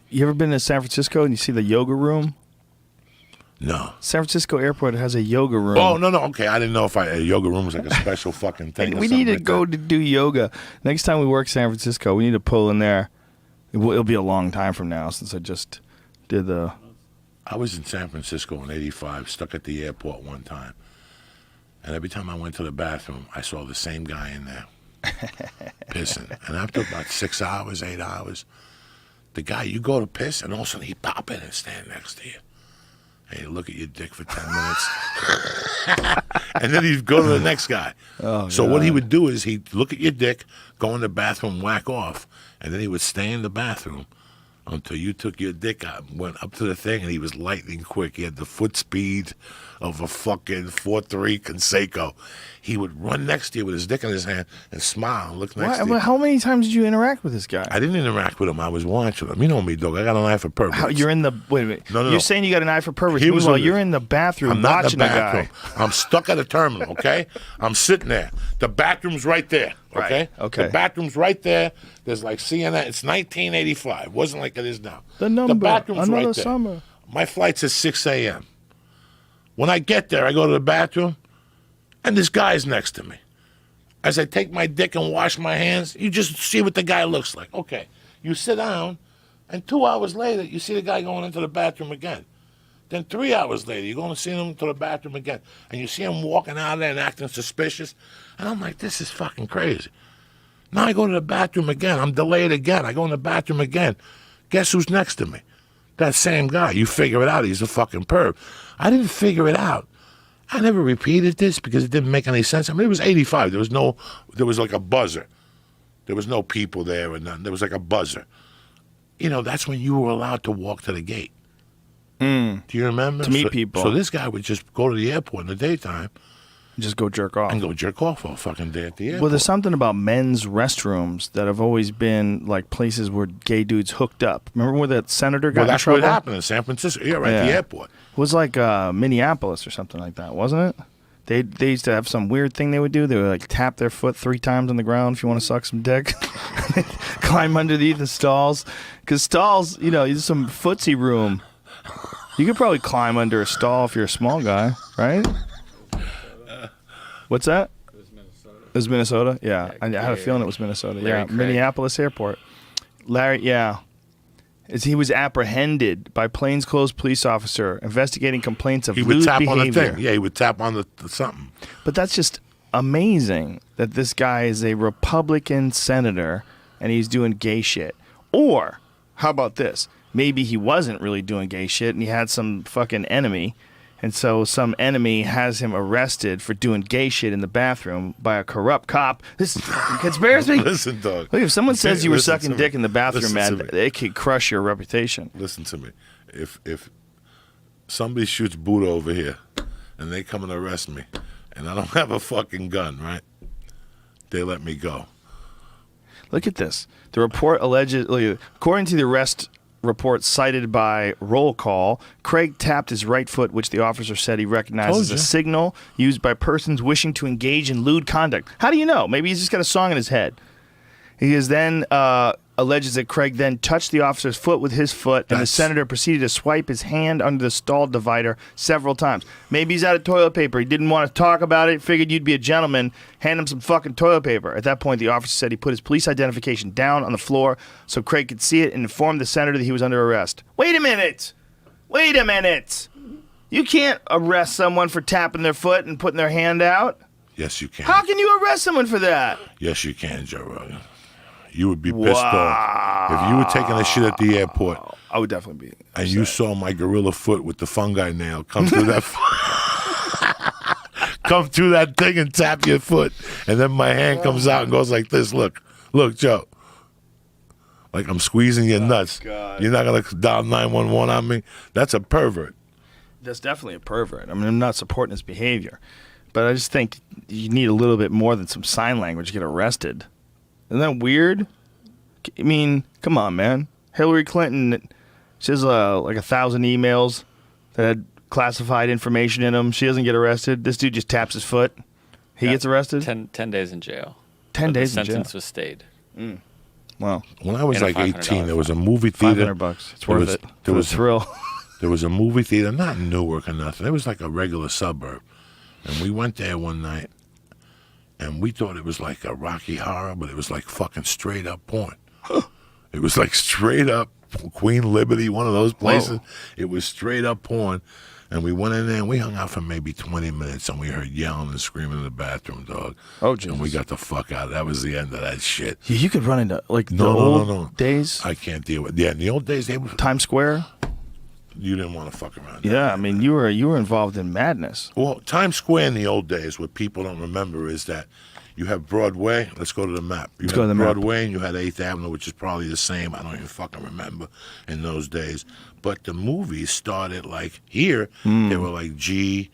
You ever been to San Francisco and you see the yoga room? No. San Francisco Airport has a yoga room. Oh, no. Okay, I didn't know if a yoga room was like a special fucking thing. We need to go to do yoga. Next time we work San Francisco, we need to pull in there. It'll be a long time from now since I just did the... I was in San Francisco in '85, stuck at the airport one time. And every time I went to the bathroom, I saw the same guy in there pissing. And after about 6 hours, 8 hours, the guy, you go to piss, and all of a sudden he pop in and stand next to you. And he'd look at your dick for 10 minutes. And then he'd go to the next guy. Oh, so God. what he would do is he'd look at your dick, go in the bathroom, whack off, and then he would stay in the bathroom until you took your dick out and went up to the thing, and he was lightning quick. He had the foot speed of a fucking 4.3 Conseco. He would run next to you with his dick in his hand and smile and look next to you. How many times did you interact with this guy? I didn't interact with him. I was watching him. You know me, dog. I got an eye for perverts. You're in the... Wait a minute. No. You're saying you got an eye for perverts. He was Meanwhile, in the- you're in the bathroom I'm not in watching the a bathroom. guy. I'm stuck at a terminal, okay? I'm sitting there. The bathroom's right there, okay? Right, okay. The bathroom's right there. There's like CNN. It's 1985. It wasn't like it is now. The number. The bathroom's Another right there. summer. My flight's at 6 a.m. When I get there, I go to the bathroom, and this guy's next to me. As I take my dick and wash my hands, you just see what the guy looks like. Okay, you sit down, and 2 hours later, you see the guy going into the bathroom again. Then 3 hours later, you're going to see him to the bathroom again, and you see him walking out of there and acting suspicious. And I'm like, this is fucking crazy. Now I go to the bathroom again. I'm delayed again. I go in the bathroom again. Guess who's next to me? That same guy. You figure it out. He's a fucking perv. I didn't figure it out. I never repeated this because it didn't make any sense. I mean, it was 85. There was like a buzzer. There was no people there or nothing. There was like a buzzer. You know, that's when you were allowed to walk to the gate. Do you remember? To meet people. So this guy would just go to the airport in the daytime Just go jerk off. and go jerk off all fucking day at the airport. Well, there's something about men's restrooms that have always been like places where gay dudes hooked up. Remember where that senator got Well, that's in trouble? what happened in San Francisco. Yeah, right at the airport. It was like Minneapolis or something like that, wasn't it? They used to have some weird thing they would do. They would like tap their foot 3 times on the ground if you want to suck some dick. Climb underneath the stalls. Because stalls, you know, there's some footsie room. You could probably climb under a stall if you're a small guy, right? What's that? It was Minnesota? Yeah. I had a feeling it was Minnesota. Larry Yeah. Craig. Minneapolis Airport. Larry, yeah. As he was apprehended by plainclothes police officer investigating complaints of He would lewd tap behavior. on the thing. Yeah, he would tap on the something. But that's just amazing that this guy is a Republican senator and he's doing gay shit. Or, how about this? Maybe he wasn't really doing gay shit and he had some fucking enemy. And so some enemy has him arrested for doing gay shit in the bathroom by a corrupt cop. This is fucking conspiracy. Listen, dog. Look, if someone says you were Listen sucking to dick me. in the bathroom, Listen man, to me. it could crush your reputation. Listen to me. If somebody shoots Buddha over here and they come and arrest me and I don't have a fucking gun, right? They let me go. Look at this. The report allegedly, according to the arrest report cited by Roll Call, Craig tapped his right foot, which the officer said he recognized Told as a you. signal used by persons wishing to engage in lewd conduct. How do you know? Maybe he's just got a song in his head. He is then alleges that Craig then touched the officer's foot with his foot, and the That's- senator proceeded to swipe his hand under the stall divider several times. Maybe he's out of toilet paper. He didn't want to talk about it, figured you'd be a gentleman, hand him some fucking toilet paper. At that point, the officer said he put his police identification down on the floor so Craig could see it and informed the senator that he was under arrest. Wait a minute! Wait a minute! You can't arrest someone for tapping their foot and putting their hand out. Yes, you can. How can you arrest someone for that? Yes, you can, Joe Rogan. You would be pissed off if you were taking a shit at the airport I would definitely be. and you saw my gorilla foot with the fungi nail come through that come through that thing and tap your foot, and then my hand comes out and goes like this. Look, Joe. Like I'm squeezing your nuts. God. You're not gonna dial 911 on me. That's a pervert. That's definitely a pervert. I mean, I'm not supporting his behavior, but I just think you need a little bit more than some sign language to get arrested. Isn't that weird? I mean, come on, man. Hillary Clinton, she has like 1,000 emails that had classified information in them. She doesn't get arrested. This dude just taps his foot. He gets arrested? 10 days in jail. 10 But days the in jail. sentence was stayed. Wow. When I was And a like 18, there was a $500 movie theater. $500. It's There worth was- it. there For the was- thrill. There was a movie theater, not in Newark or nothing. It was like a regular suburb. And we went there one night, and we thought it was like a Rocky Horror, but it was like fucking straight up porn. It was like straight up Queen Liberty, one of those places. Whoa. It was straight up porn. And we went in there, and we hung out for maybe 20 minutes, and we heard yelling and screaming in the bathroom, dog. Oh, And Jesus. we got the fuck out. That was the end of that shit. You could run into like the No. old days. I can't deal with. Yeah, in the old days, they were. Times Square. You didn't want to fuck around. Yeah, I mean, you were involved in madness. Well, Times Square in the old days, what people don't remember is that you have Broadway. Let's go to the map. You Let's had go to the map. Broadway, and you had 8th Avenue, which is probably the same. I don't even fucking remember in those days. But the movies started like here. Hmm. They were like G,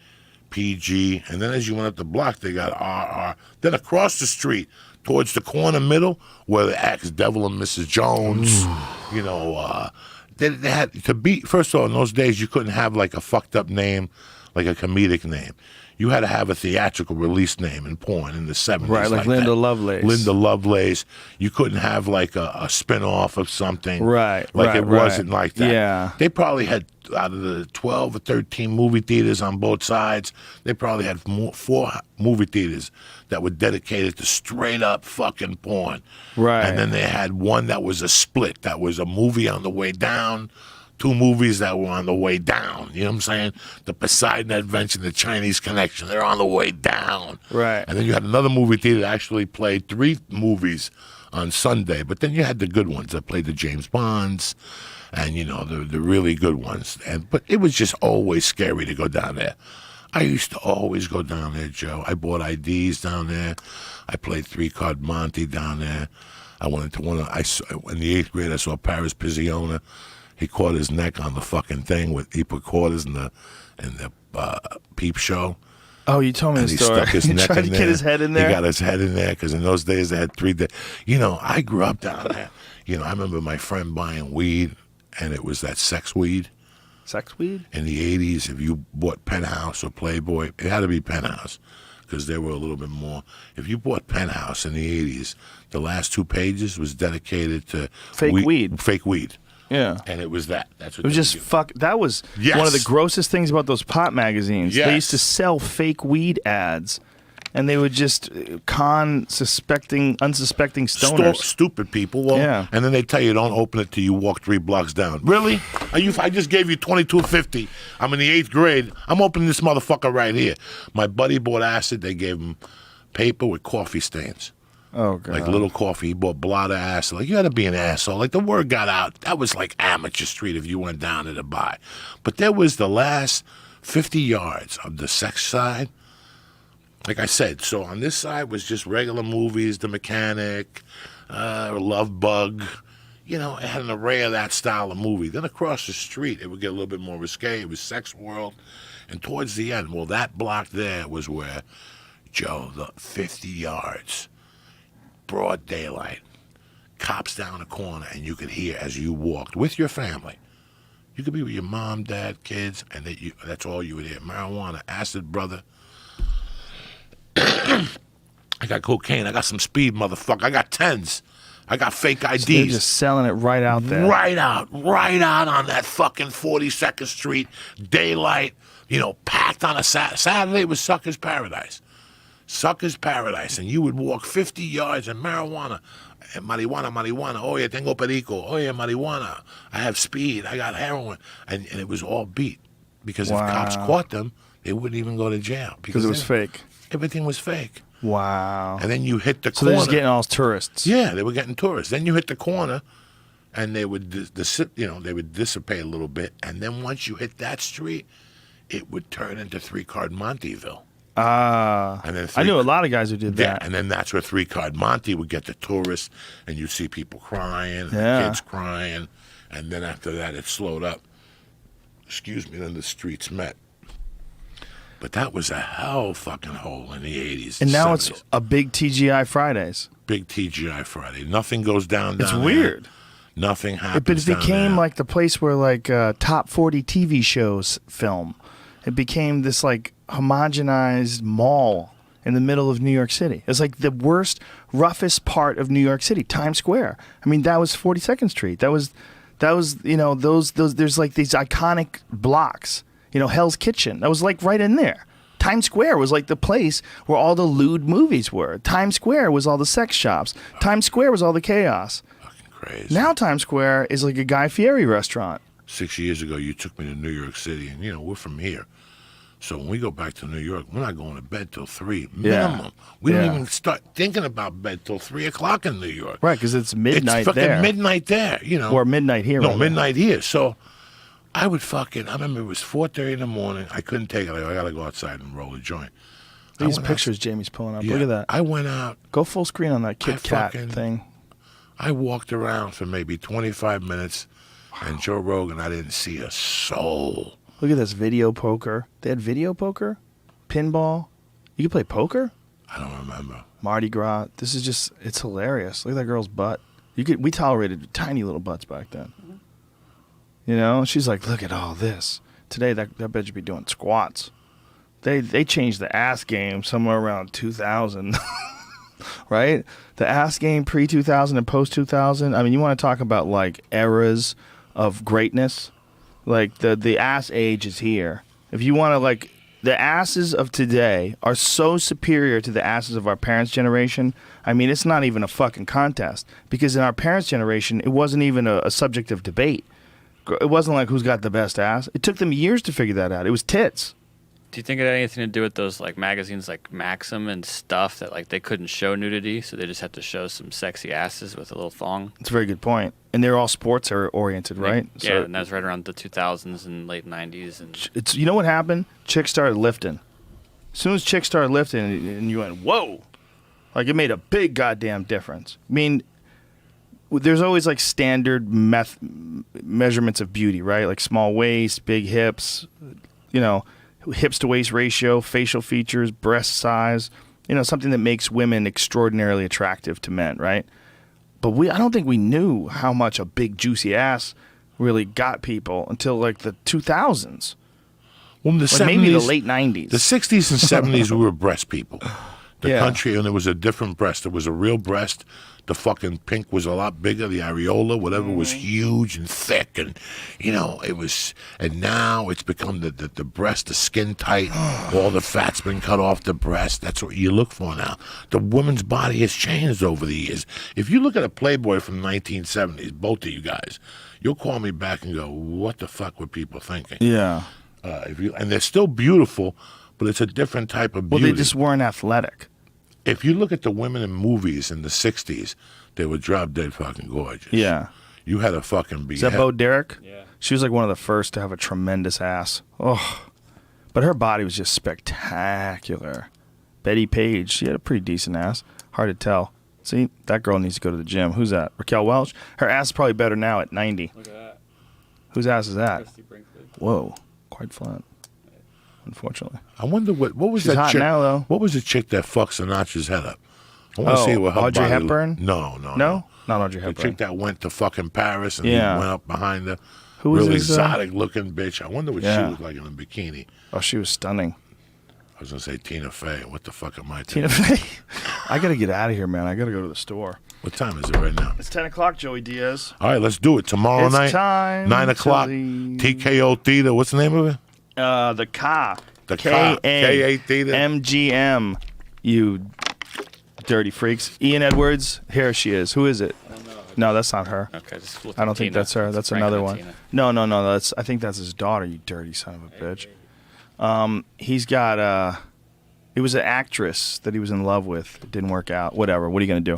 PG, and then as you went up the block, they got RR. Then across the street, towards the corner middle, where the acts Devil and Mrs. Jones, you know, they had to be. First of all, in those days, you couldn't have like a fucked up name, like a comedic name. You had to have a theatrical release name in porn in the 70s. Right, like Linda that. Lovelace. Linda Lovelace. You couldn't have like a spin-off of something. Right, Like right, it wasn't right. like that. Yeah. They probably had, out of the 12 or 13 movie theaters on both sides, they probably had 4 movie theaters that were dedicated to straight up fucking porn. Right. And then they had one that was a split, that was a movie on the way down, 2 movies that were on the way down. You know what I'm saying? The Poseidon Adventure, the Chinese Connection, they're on the way down. Right. And then you had another movie theater that actually played 3 movies on Sunday. But then you had the good ones that played the James Bonds and, you know, the really good ones. But it was just always scary to go down there. I used to always go down there, Joe. I bought IDs down there. I played 3-card Monte down there. I went into in the 8th grade, I saw Paris Pizziona. He caught his neck on the fucking thing. He put quarters in the peep show. Oh, you told me And the he story. stuck his He neck tried in to there. get his head in there. He got his head in there because in those days they had 3 days. You know, I grew up down there. You know, I remember my friend buying weed, and it was that sex weed. Sex weed? In the 80s, if you bought Penthouse or Playboy, it had to be Penthouse because they were a little bit more. If you bought Penthouse in the 80s, the last 2 pages was dedicated to Fake weed. Fake weed. Yeah. And it was that. That's what It was they just would do. fuck. That was Yes. one of the grossest things about those pop magazines. They Yes. used to sell fake weed ads, and they would just con unsuspecting stoners. Stupid people. Well, Yeah. And then they tell you don't open it till you walk 3 blocks down. Really? I just gave you $22.50. I'm in the 8th grade. I'm opening this motherfucker right here. My buddy bought acid. They gave him paper with coffee stains. Oh god. Like little coffee. He bought blotter acid. Like, you had to be an asshole. Like, the word got out. That was like amateur street if you went down there to buy. But there was the last 50 yards of the sex side. Like I said, so on this side was just regular movies, The Mechanic, Love Bug. You know, it had an array of that style of movie. Then across the street, it would get a little bit more risque. It was Sex World. And towards the end, well, that block there was where, Joe, the 50 yards, broad daylight, cops down the corner, and you could hear as you walked with your family. You could be with your mom, dad, kids, and that's all you would hear. Marijuana, acid, brother. I got cocaine. I got some speed, motherfucker. I got 10s. I got fake IDs. They're just selling it right out there. Right out on that fucking 42nd Street, daylight, you know, packed on a Saturday was Sucker's Paradise. Sucker's Paradise. And you would walk 50 yards and marijuana. Marijuana. Oh, yeah, tengo perico. Oh, yeah, marijuana. I have speed. I got heroin. And it was all beat. Because if cops caught them, they wouldn't even go to jail. Because it was fake. Everything was fake. Wow. And then you hit the So corner. they're just getting all tourists. Yeah, they were getting tourists. Then you hit the corner, and they would, they would dissipate a little bit. And then once you hit that street, it would turn into 3-card Monteville. And then I knew a lot of guys who did Yeah, that. and then that's where 3-card Monte would get the tourists, and you see people crying, and Yeah. kids crying, and then after that it slowed up. Excuse me, then the streets met. But that was a hell fucking hole in the 80s. And now 70s. it's a big TGI Fridays. Big TGI Friday. Nothing goes down It's there. weird. Nothing happens. But it down became there. like the place where like top 40 TV shows film. It became this like homogenized mall in the middle of New York City. It's like the worst, roughest part of New York City, Times Square. I mean, that was 42nd Street. That was, you know, those. There's like these iconic blocks. You know, Hell's Kitchen. That was like right in there. Times Square was like the place where all the lewd movies were. Times Square was all the sex shops. Times Square was all the chaos. Fucking crazy. Now Times Square is like a Guy Fieri restaurant. 6 years ago, you took me to New York City, and, you know, we're from here. So when we go back to New York, we're not going to bed till 3 minimum. We don't even start thinking about bed till 3 o'clock in New York. Right, because it's midnight it's there. midnight there, you know. Or midnight here. No, right midnight here. So I would fucking, I remember it was 4:30 in the morning. I couldn't take it. I got to go outside and roll a joint. These pictures Jamie's pulling up. Yeah, Look at that. I went out. Go full screen on that Kit Kat thing. I walked around for maybe 25 minutes, and Joe Rogan, I didn't see a soul. Look at this video poker. They had video poker? Pinball? You could play poker? I don't remember. Mardi Gras. This is just, it's hilarious. Look at that girl's butt. We tolerated tiny little butts back then. You know? She's like, look at all this. Today, that bitch would be doing squats. They changed the ass game somewhere around 2000. Right? The ass game pre-2000 and post-2000. I mean, you want to talk about, like, eras of greatness? Like, the ass age is here. If you want to, like, the asses of today are so superior to the asses of our parents' generation. I mean, it's not even a fucking contest. Because in our parents' generation, it wasn't even a subject of debate. It wasn't like who's got the best ass. It took them years to figure that out. It was tits. Do you think it had anything to do with those like magazines like Maxim and stuff that like they couldn't show nudity, so they just had to show some sexy asses with a little thong? That's a very good point. And they're all sports oriented, right? Yeah, so and that was right around the 2000s and late 90s. And it's, you know what happened? Chicks started lifting. As soon as chicks started lifting, and you went, whoa! Like it made a big goddamn difference. I mean, there's always like standard measurements of beauty, right? Like small waist, big hips, you know, hips to waist ratio, facial features, breast size, you know, something that makes women extraordinarily attractive to men, right? But I don't think we knew how much a big juicy ass really got people until like the 2000s. Well, in the 70s, maybe the late 90s. The 60s and 70s, we were breast people. The Yeah. country, and it was a different breast. It was a real breast. The fucking pink was a lot bigger. The areola, whatever, was huge and thick, and you know it was. And now it's become the breast, the skin tight. All the fat's been cut off the breast. That's what you look for now. The woman's body has changed over the years. If you look at a Playboy from the 1970s, both of you guys, you'll call me back and go, "What the fuck were people thinking?" Yeah. And they're still beautiful, but it's a different type of beauty. Well, they just weren't athletic. If you look at the women in movies in the 60s, they were drop dead fucking gorgeous. Yeah. You had a fucking be. Is that Bo Derek? Yeah. She was like one of the first to have a tremendous ass. Oh. But her body was just spectacular. Betty Page, she had a pretty decent ass. Hard to tell. See, that girl needs to go to the gym. Who's that? Raquel Welch? Her ass is probably better now at 90. Look at that. Whose ass is that? Christy Brinkley. Whoa. Quite flat. Unfortunately. I wonder what was She's that hot chick? now, though. What was the chick that fucked Sinatra's head up? I want to Oh, see what her Audrey body Hepburn? No. No? Not Audrey The Hepburn. chick that went to fucking Paris and Yeah. he went up behind her. Who was really this, exotic looking bitch. I wonder what she Yeah. looked like in a bikini. Oh, she was stunning. I was gonna say Tina Fey. What the fuck am I Tina thinking? Fey. I got to get out of here, man. I got to go to the store. What time is it right now? It's 10 o'clock, Joey Diaz. All right, let's do it tomorrow It's night. time 9 o'clock. to TKO Theater. What's the name of it? The Ka. The Ka. K.A. Theater. MGM. You dirty freaks. Ian Edwards. Here she is. Who is it? I don't know. No, that's not her. Okay, just look I don't at think Tina. that's her. It's That's Frank another and one. Tina. No. I think that's his daughter. You dirty son of a bitch. He's got. It was an actress that he was in love with. It didn't work out. Whatever. What are you gonna do?